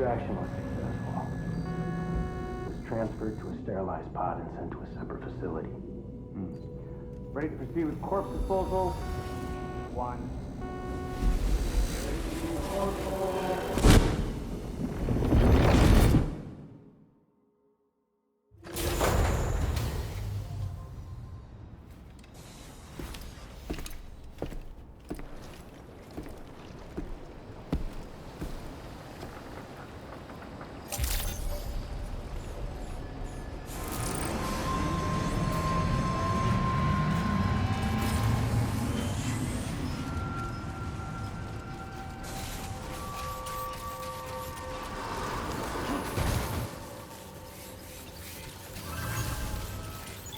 extraction was successful. It was transferred to a sterilized pod and sent to a separate facility. Ready to proceed with corpse disposal? 1.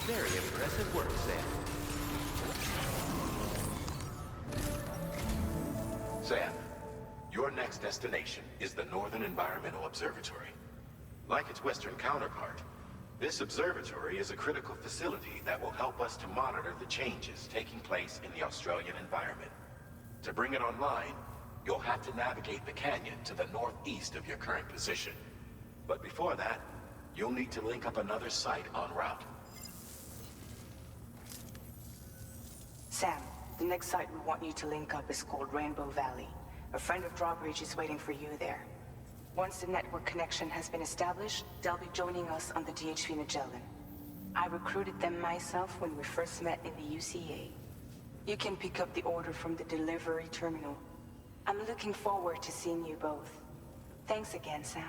Very impressive work, Sam. Sam, your next destination is the Northern Environmental Observatory. Like its Western counterpart, this observatory is a critical facility that will help us to monitor the changes taking place in the Australian environment. To bring it online, you'll have to navigate the canyon to the northeast of your current position. But before that, you'll need to link up another site en route. Sam, the next site we want you to link up is called Rainbow Valley. A friend of Drawbridge is waiting for you there. Once the network connection has been established, they'll be joining us on the DHV Magellan. I recruited them myself when we first met in the UCA. You can pick up the order from the delivery terminal. I'm looking forward to seeing you both. Thanks again, Sam.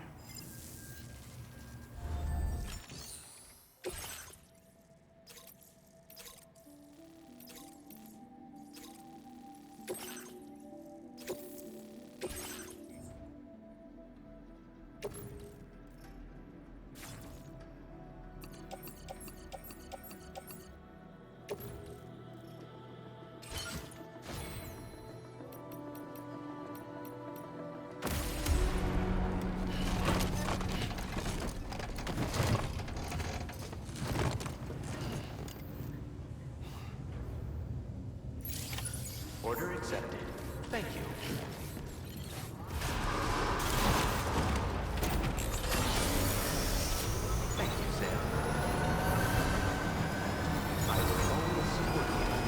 Order accepted. Thank you. Thank you, Sam. I will always support you.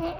Good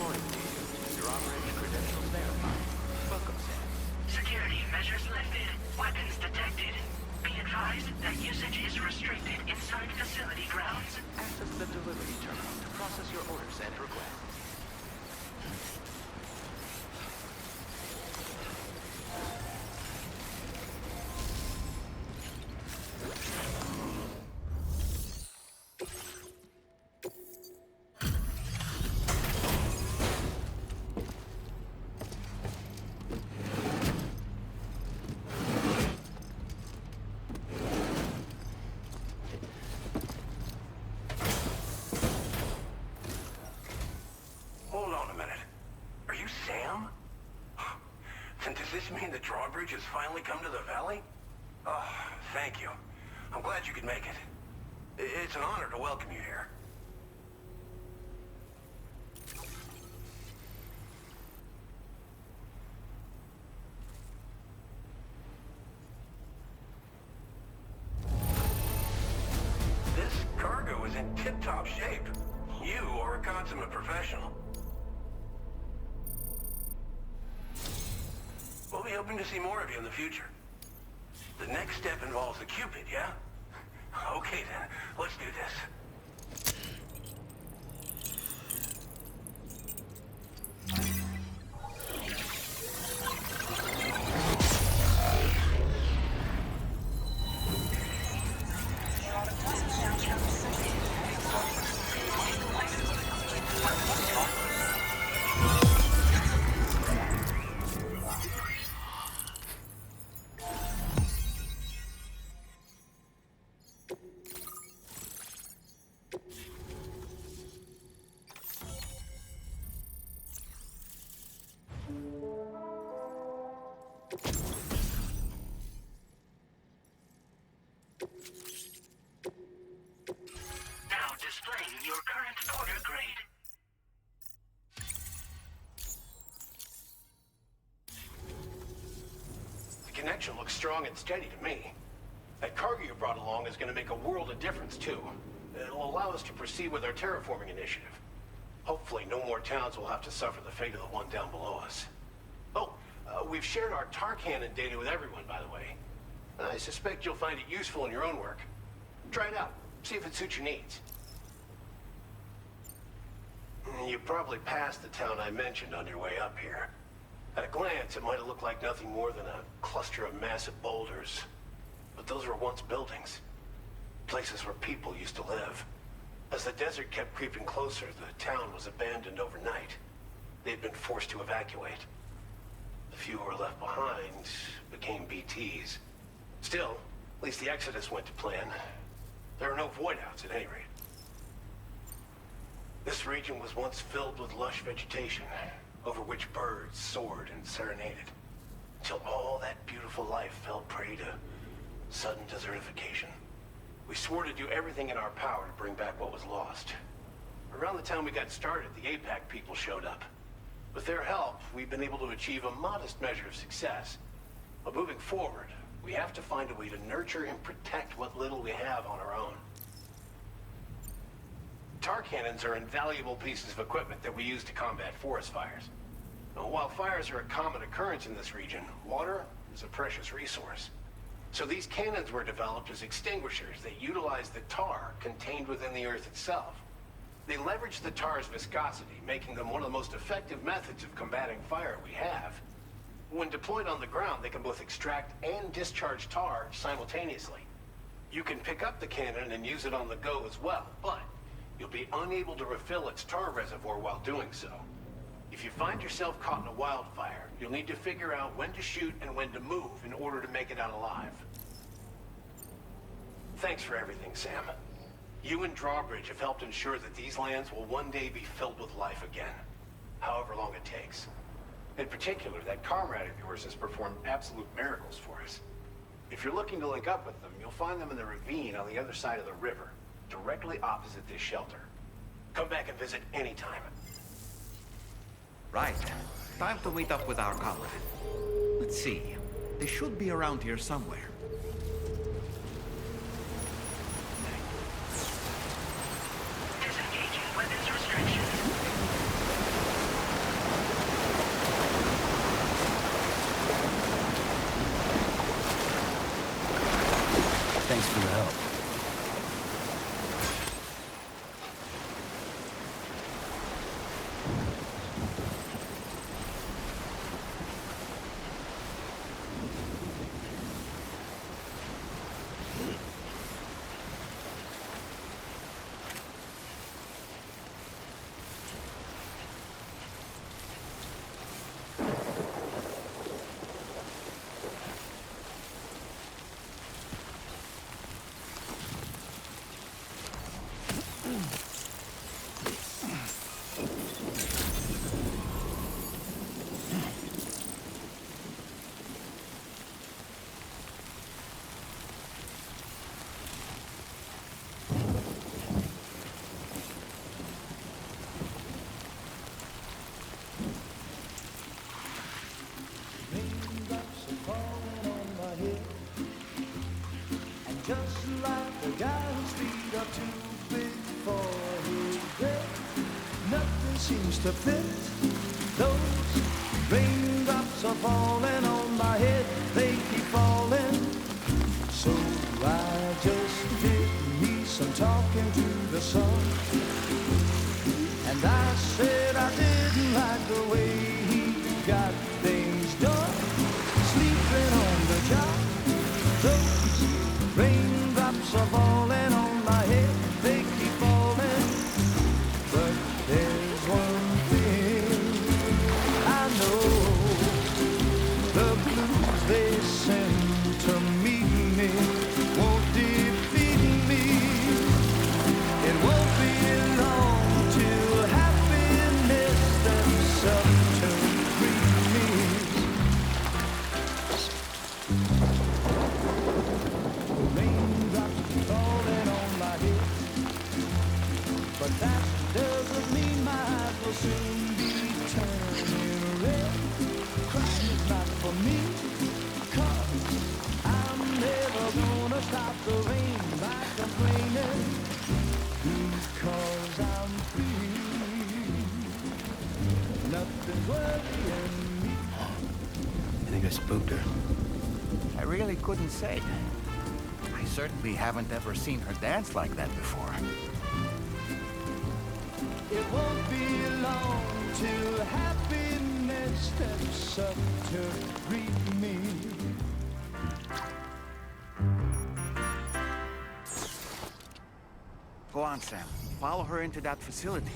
morning to you. Your operating credentials verified. Welcome, Sam. Security measures lifted. Weapons detected. Be advised that usage is restricted inside facility grounds. Access the delivery terminal to process your orders and requests. Hold on a minute. Are you Sam? Then does this mean the drawbridge has finally come to the valley? Oh, thank you. I'm glad you could make it. It's an honor to welcome you here. This cargo is in tip-top shape. You are a consummate professional. We'll be hoping to see more of you in the future. The next step involves the Cupid, yeah? Okay then, let's do this. Now displaying your current order grade. The connection looks strong and steady to me. That cargo you brought along is going to make a world of difference, too. It'll allow us to proceed with our terraforming initiative. Hopefully, no more towns will have to suffer the fate of the one down below us. Oh, we've shared our tar cannon data with everyone, by the way. I suspect you'll find it useful in your own work. Try it out. See if it suits your needs. You probably passed the town I mentioned on your way up here. At a glance, it might have looked like nothing more than a cluster of massive boulders. But those were once buildings. Places where people used to live. As the desert kept creeping closer, the town was abandoned overnight. They'd been forced to evacuate. The few who were left behind became BTs. Still, at least the exodus went to plan. There are no void-outs at any rate. This region was once filled with lush vegetation, over which birds soared and serenaded, until all that beautiful life fell prey to sudden desertification. We swore to do everything in our power to bring back what was lost. Around the time we got started, the APAC people showed up. With their help, we've been able to achieve a modest measure of success. But moving forward, we have to find a way to nurture and protect what little we have on our own. Tar cannons are invaluable pieces of equipment that we use to combat forest fires. Now, while fires are a common occurrence in this region, water is a precious resource. So these cannons were developed as extinguishers that utilize the tar contained within the earth itself. They leverage the tar's viscosity, making them one of the most effective methods of combating fire we have. When deployed on the ground, they can both extract and discharge tar simultaneously. You can pick up the cannon and use it on the go as well, but you'll be unable to refill its tar reservoir while doing so. If you find yourself caught in a wildfire, you'll need to figure out when to shoot and when to move in order to make it out alive. Thanks for everything, Sam. You and Drawbridge have helped ensure that these lands will one day be filled with life again, however long it takes. In particular, that comrade of yours has performed absolute miracles for us. If you're looking to link up with them, you'll find them in the ravine on the other side of the river, directly opposite this shelter. Come back and visit anytime. Right. Time to meet up with our comrade. Let's see. They should be around here somewhere. Disengaging weapons restrictions. Thanks for the help. Just like the guy whose feet are too big for his bed, nothing seems to fit. Those raindrops are falling on my head, they keep falling. So I just did me some talking to the sun, and I said I didn't like the way he got things done, sleeping on the job. Those raindrops are falling on my head, they keep falling. But there's one thing I know, the blues they send to meet me won't defeat me. It won't be long till happiness themselves to greet me. But that doesn't mean my eyes will soon be turning red. Crying is not for me, 'cause I'm never gonna stop the rain by complaining. have spooked her? I really couldn't say. I certainly haven't ever seen her dance like that before. It won't be long till happiness steps up to greet me. Go on, Sam. Follow her into that facility.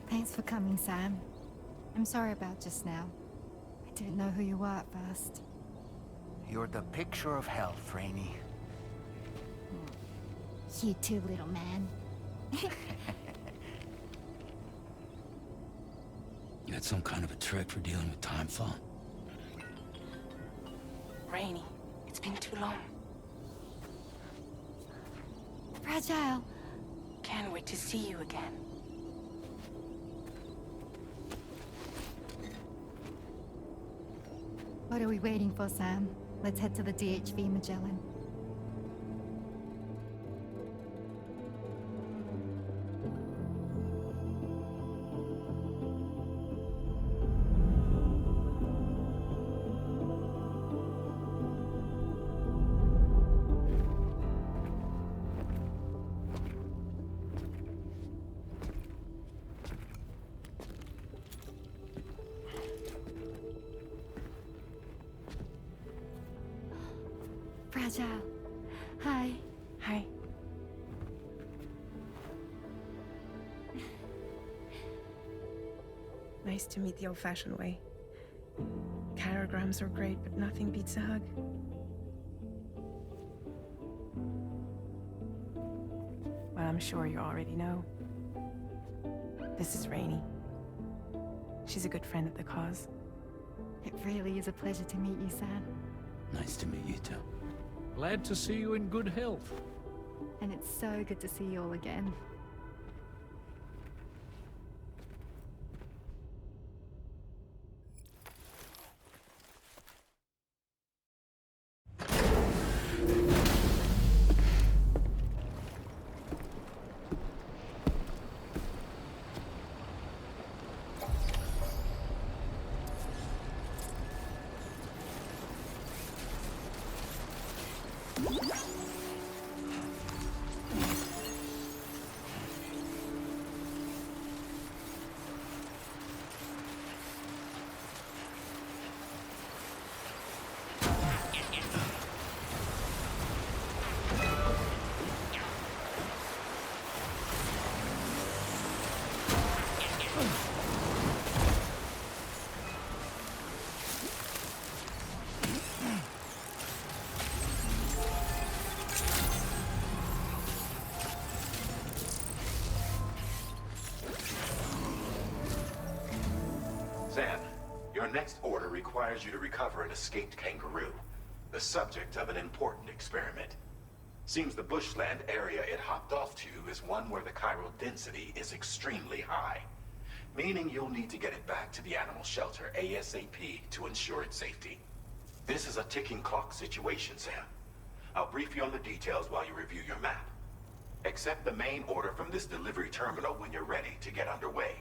Thanks for coming, Sam. I'm sorry about just now. I didn't know who you were at first. You're the picture of health, Rainey. You too, little man. You had some kind of a trick for dealing with time fall? Rainey, it's been too long. Fragile. Can't wait to see you again. What are we waiting for, Sam? Let's head to the DHV Magellan. Fragile. Hi. Hi. Nice to meet the old-fashioned way. Carograms are great, but nothing beats a hug. Well, I'm sure you already know. This is Rainey. She's a good friend of the cause. It really is a pleasure to meet you, Sam. Nice to meet you too. Glad to see you in good health. And it's so good to see you all again. Sam, your next order requires you to recover an escaped kangaroo, the subject of an important experiment. Seems the bushland area it hopped off to is one where the chiral density is extremely high, meaning you'll need to get it back to the animal shelter ASAP to ensure its safety. This is a ticking clock situation, Sam. I'll brief you on the details while you review your map. Accept the main order from this delivery terminal when you're ready to get underway.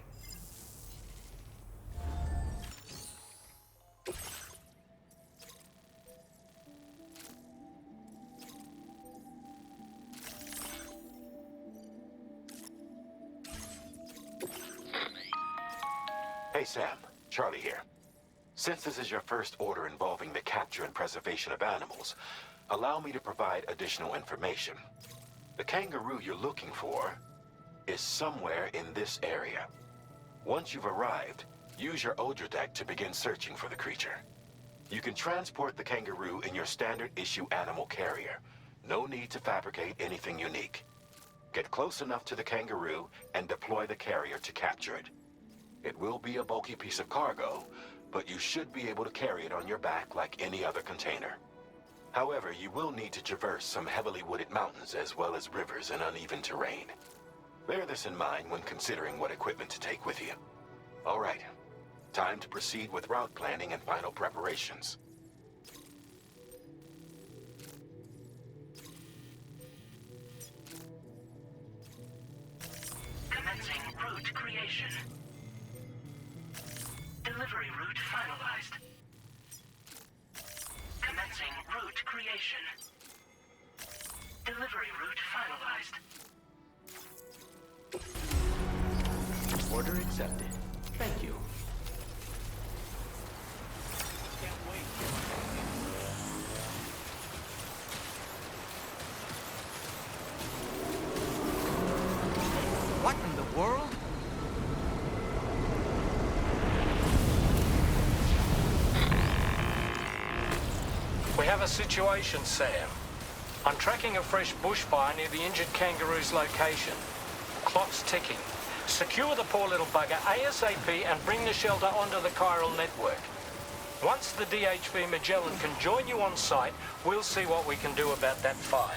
Hey Sam, Charlie here. Since this is your first order involving the capture and preservation of animals, allow me to provide additional information. The kangaroo you're looking for is somewhere in this area. Once you've arrived, use your Odradek to begin searching for the creature. You can transport the kangaroo in your standard issue animal carrier. No need to fabricate anything unique. Get close enough to the kangaroo and deploy the carrier to capture it. It will be a bulky piece of cargo, but you should be able to carry it on your back like any other container. However, you will need to traverse some heavily wooded mountains as well as rivers and uneven terrain. Bear this in mind when considering what equipment to take with you. All right, time to proceed with route planning and final preparations. Commencing route creation. Delivery route finalized. Commencing route creation. Delivery route finalized. Order accepted. Thank you. What in the world? We have a situation, Sam. I'm tracking a fresh bushfire near the injured kangaroo's location. Clock's ticking. Secure the poor little bugger ASAP and bring the shelter onto the chiral network. Once the DHV Magellan can join you on site, we'll see what we can do about that fire.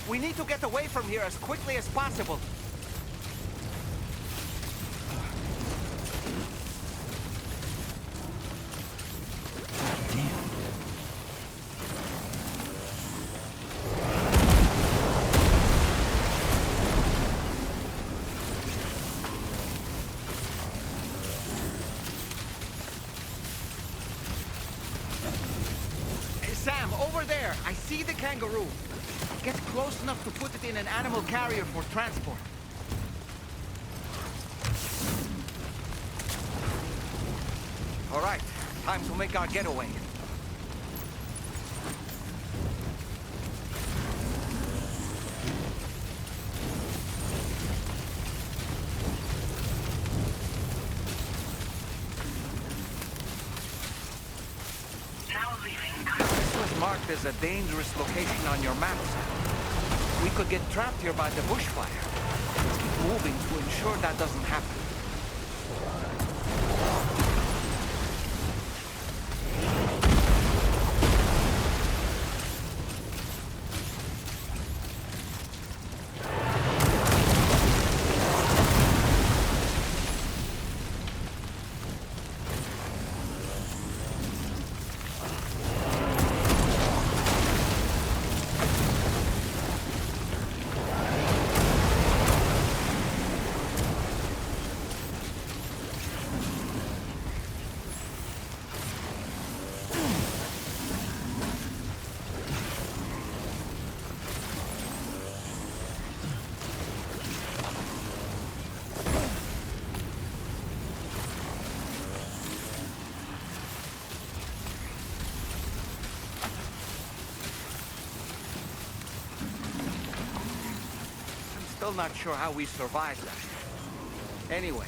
We need to get away from here as quickly as possible. Hey, Sam, over there. I see the kangaroo. Get close enough to put it in an animal carrier for transport. All right, time to make our getaway. This was marked as a dangerous location on your map. We could get trapped here by the bushfire. Let's keep moving to ensure that doesn't happen. Still not sure how we survived that. Anyway,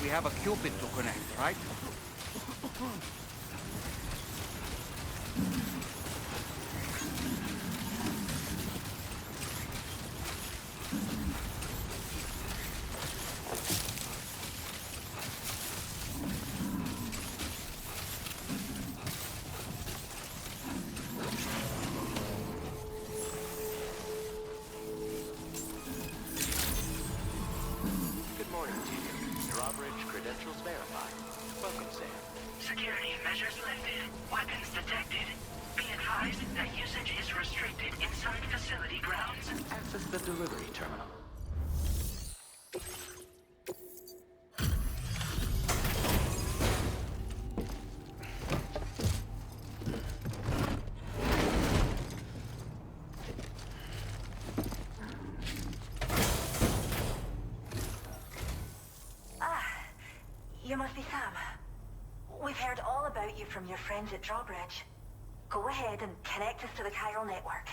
we have a Cupid to connect, right? Good morning to you. Drawbridge credentials verified. Welcome, Sam. Security measures lifted. Weapons detected. Be advised that usage is restricted inside facility grounds. Access the delivery terminal. You must be Sam. We've heard all about you from your friends at Drawbridge. Go ahead and connect us to the chiral network.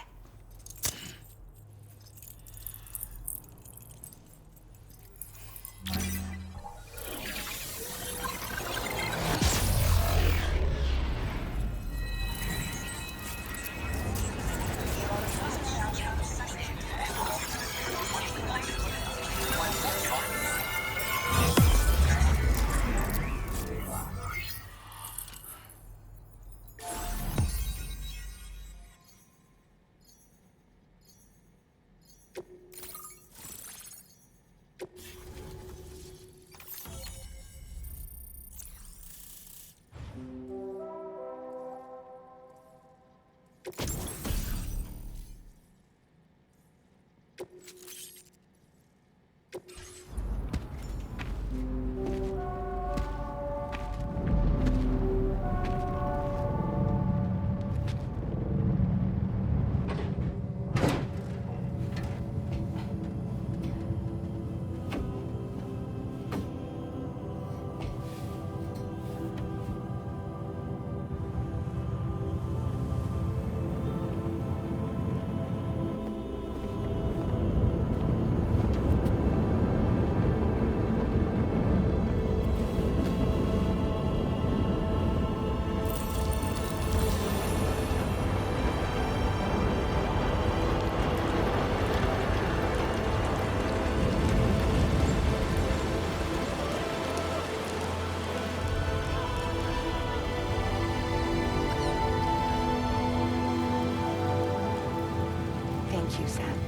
Thank you, Sam.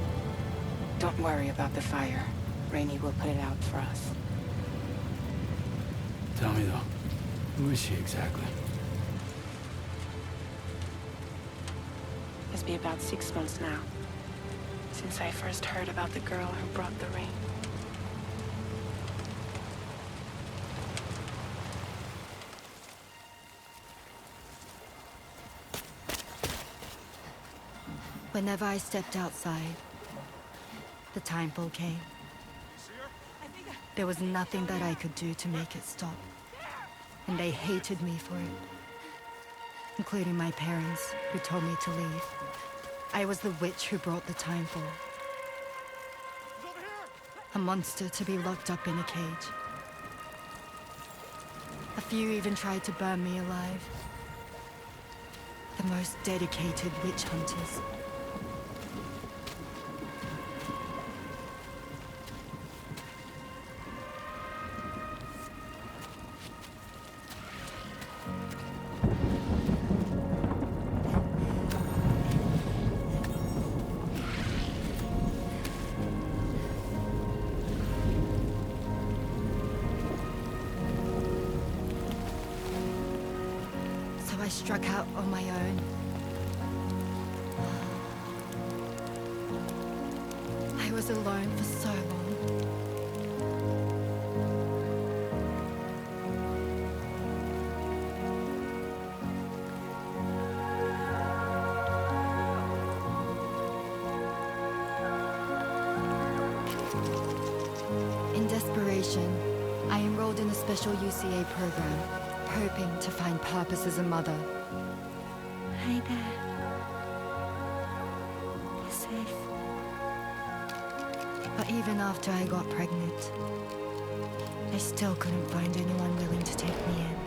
Don't worry about the fire. Rainey will put it out for us. Tell me though, who is she exactly? It's been about 6 months now, since I first heard about the girl who brought the rain. Whenever I stepped outside, the timefall came. There was nothing that I could do to make it stop. And they hated me for it. Including my parents, who told me to leave. I was the witch who brought the timefall. A monster to be locked up in a cage. A few even tried to burn me alive. The most dedicated witch hunters. I struck out on my own. I was alone for so long. In desperation, I enrolled in a special UCA program, hoping to find purpose as a mother. Hi there. You're safe. But even after I got pregnant, I still couldn't find anyone willing to take me in.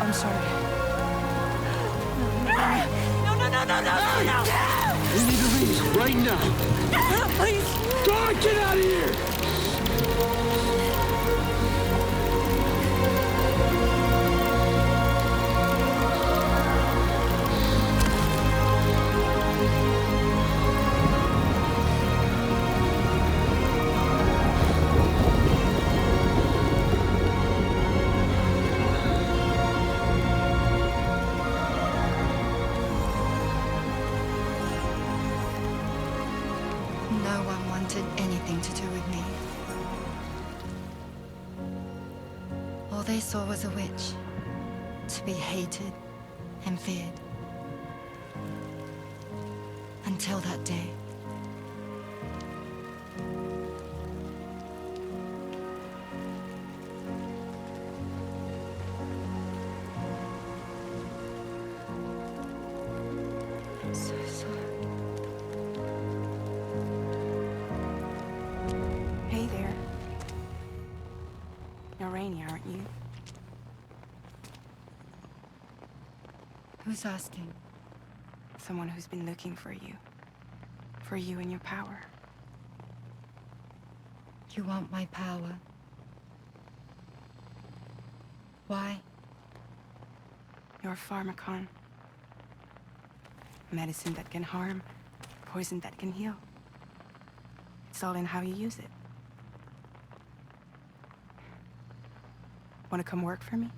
I'm sorry. No! We need to leave right now. Please! God, get out of here! No one wanted anything to do with me. All they saw was a witch, to be hated and feared. Until that day. I'm so sorry. Hey there. You're Rainy, aren't you? Who's asking? Someone who's been looking for you. For you and your power. You want my power? Why? You're a pharmacon. Medicine that can harm, poison that can heal. It's all in how you use it. Want to come work for me?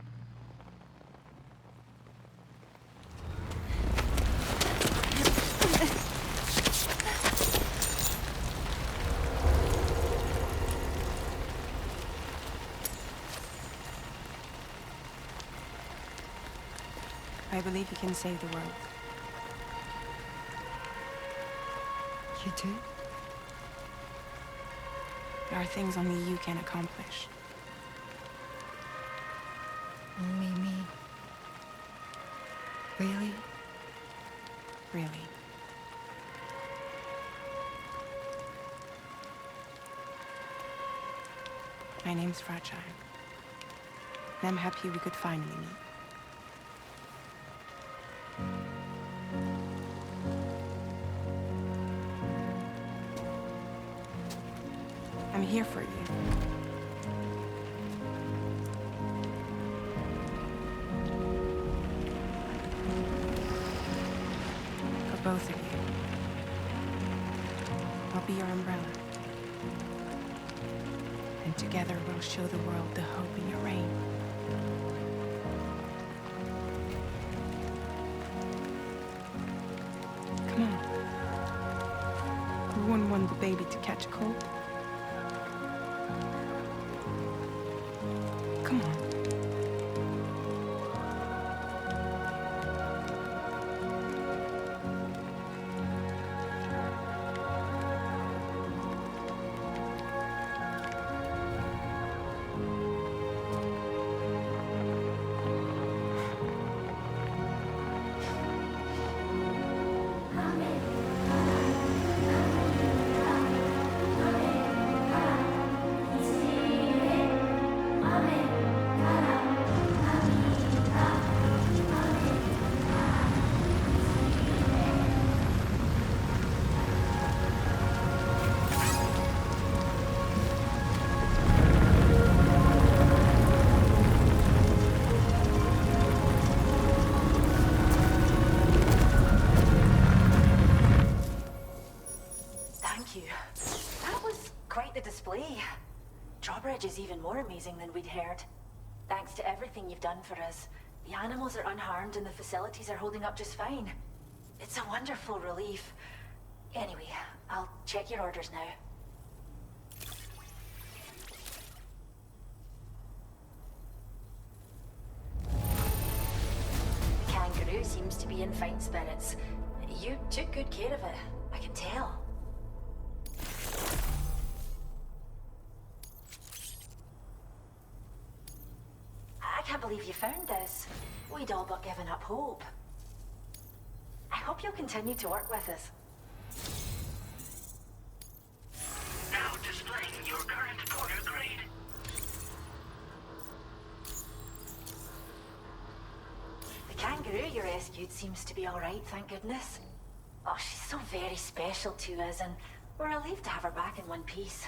I believe you can save the world. You do? There are things only you can accomplish. Only me. Really? Really. My name's Fragile. And I'm happy we could finally meet. I'm here for you. For both of you. I'll be your umbrella. And together we'll show the world the hope in your reign. Come on. Who wouldn't want the baby to catch a cold? Come on. Drawbridge is even more amazing than we'd heard. Thanks to everything you've done for us, the animals are unharmed and the facilities are holding up just fine. It's a wonderful relief. Anyway, I'll check your orders now. The kangaroo seems to be in fine spirits. You took good care of it, I can tell. I can't believe you found this. We'd all but given up hope. I hope you'll continue to work with us. Now displaying your current porter grade. The kangaroo you rescued seems to be alright, thank goodness. Oh, she's so very special to us, and we're relieved to have her back in one piece.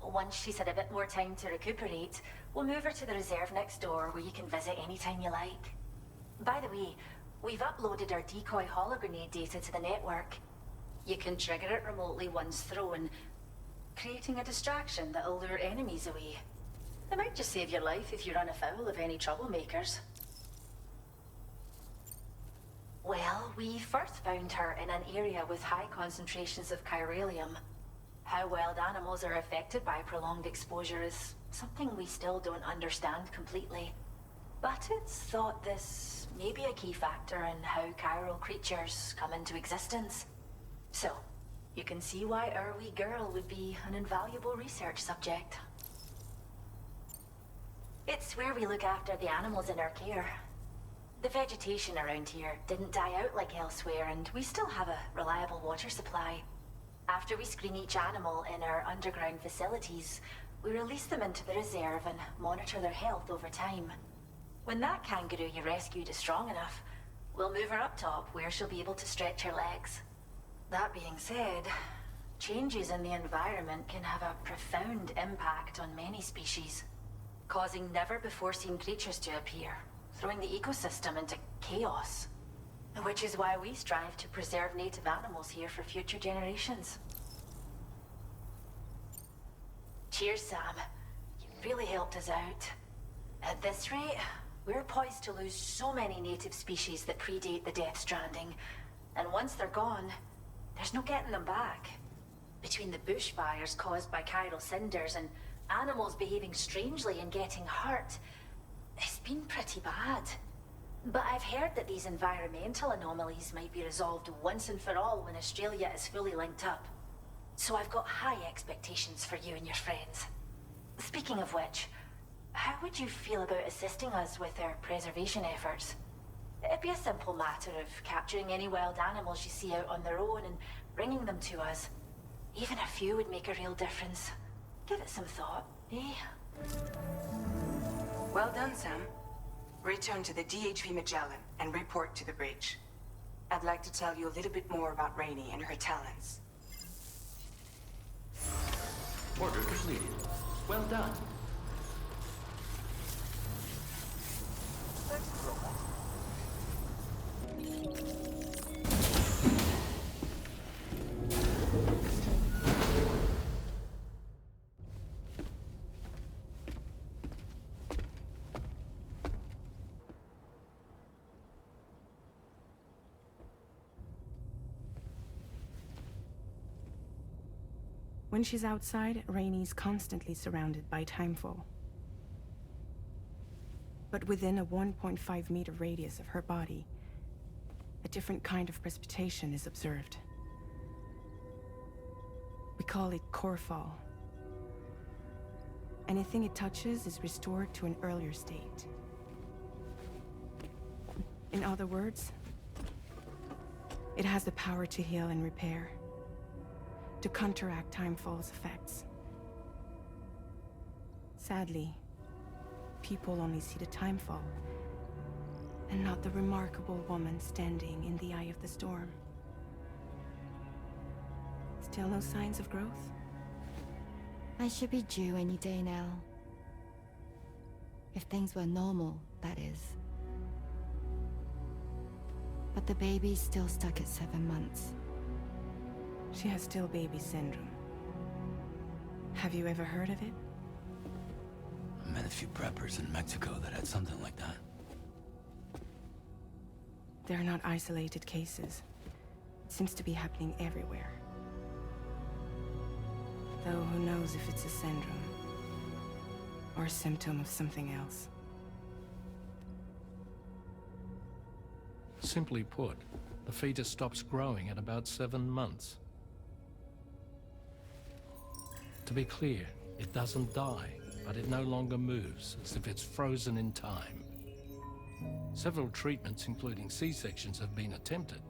Once she's had a bit more time to recuperate, we'll move her to the reserve next door where you can visit anytime you like. By the way, we've uploaded our decoy hologrenade data to the network. You can trigger it remotely once thrown, creating a distraction that'll lure enemies away. It might just save your life if you run afoul of any troublemakers. Well, we first found her in an area with high concentrations of chiralium. How wild animals are affected by prolonged exposure is something we still don't understand completely. But it's thought this may be a key factor in how chiral creatures come into existence. So, you can see why our wee girl would be an invaluable research subject. It's where we look after the animals in our care. The vegetation around here didn't die out like elsewhere, and we still have a reliable water supply. After we screen each animal in our underground facilities, we release them into the reserve and monitor their health over time. When that kangaroo you rescued is strong enough, we'll move her up top where she'll be able to stretch her legs. That being said, changes in the environment can have a profound impact on many species, causing never-before-seen creatures to appear, throwing the ecosystem into chaos. Which is why we strive to preserve native animals here for future generations. Cheers, Sam. You really helped us out. At this rate, we're poised to lose so many native species that predate the Death Stranding. And once they're gone, there's no getting them back. Between the bushfires caused by chiral cinders and animals behaving strangely and getting hurt, it's been pretty bad. But I've heard that these environmental anomalies might be resolved once and for all when Australia is fully linked up. So I've got high expectations for you and your friends. Speaking of which, how would you feel about assisting us with our preservation efforts? It'd be a simple matter of capturing any wild animals you see out on their own and bringing them to us. Even a few would make a real difference. Give it some thought, eh? Well done, Sam. Return to the DHV Magellan and report to the bridge. I'd like to tell you a little bit more about Rainey and her talents. Order completed. Well done. When she's outside, Rainey's constantly surrounded by timefall. But within a 1.5-meter radius of her body, a different kind of precipitation is observed. We call it core fall. Anything it touches is restored to an earlier state. In other words, it has the power to heal and repair, to counteract timefall's effects. Sadly, people only see the timefall, and not the remarkable woman standing in the eye of the storm. Still no signs of growth? I should be due any day now. If things were normal, that is. But the baby's still stuck at 7 months. She has still baby syndrome. Have you ever heard of it? few preppers in Mexico that had something like that. They're not isolated cases. It seems to be happening everywhere. Though who knows if it's a syndrome or a symptom of something else. Simply put, the fetus stops growing at about 7 months. To be clear, it doesn't die, but it no longer moves, as if it's frozen in time. Several treatments, including C-sections, have been attempted.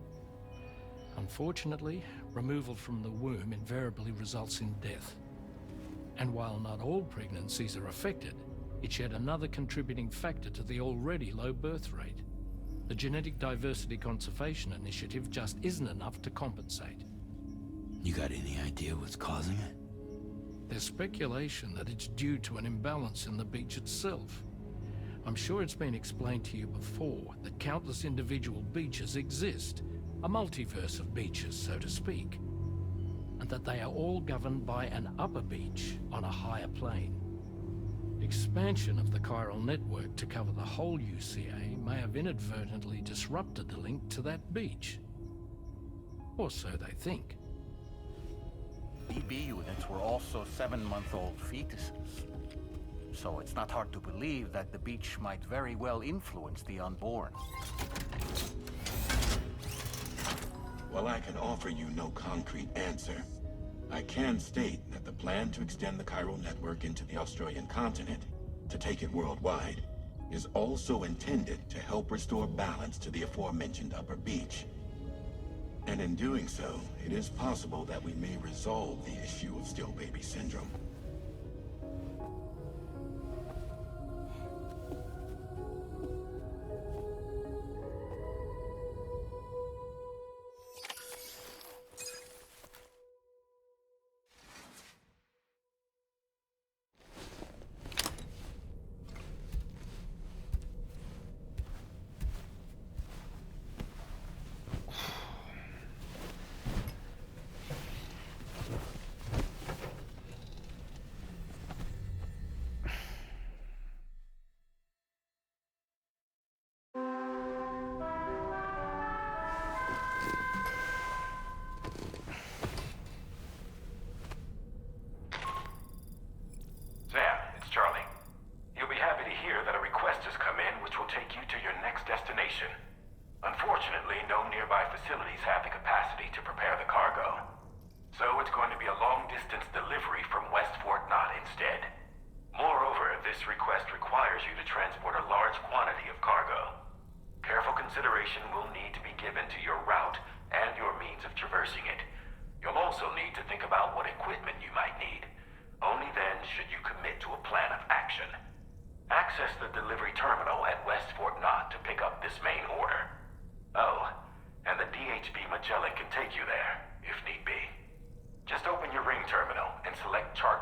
Unfortunately, removal from the womb invariably results in death. And while not all pregnancies are affected, it's yet another contributing factor to the already low birth rate. The Genetic Diversity Conservation Initiative just isn't enough to compensate. You got any idea what's causing it? There's speculation that it's due to an imbalance in the beach itself. I'm sure it's been explained to you before that countless individual beaches exist, a multiverse of beaches, so to speak, and that they are all governed by an upper beach on a higher plane. Expansion of the chiral network to cover the whole UCA may have inadvertently disrupted the link to that beach. Or so they think. BB units were also 7-month-old fetuses. So it's not hard to believe that the beach might very well influence the unborn. While I can offer you no concrete answer, I can state that the plan to extend the chiral network into the Australian continent, to take it worldwide, is also intended to help restore balance to the aforementioned upper beach. And in doing so, it is possible that we may resolve the issue of still baby syndrome. Unfortunately, no nearby facilities have the capacity to prepare the cargo. So it's going to be a long-distance delivery from West Fort Knott instead. Moreover, this request requires you to transport a large quantity of cargo. Careful consideration will need to be given to your route and your means of traversing it. You'll also need to think about what equipment you might need. Only then should you commit to a plan of action. Access the delivery terminal at West Fort Knott to pick up this main order. Oh, and the DHB Magellan can take you there, if need be. Just open your ring terminal and select charter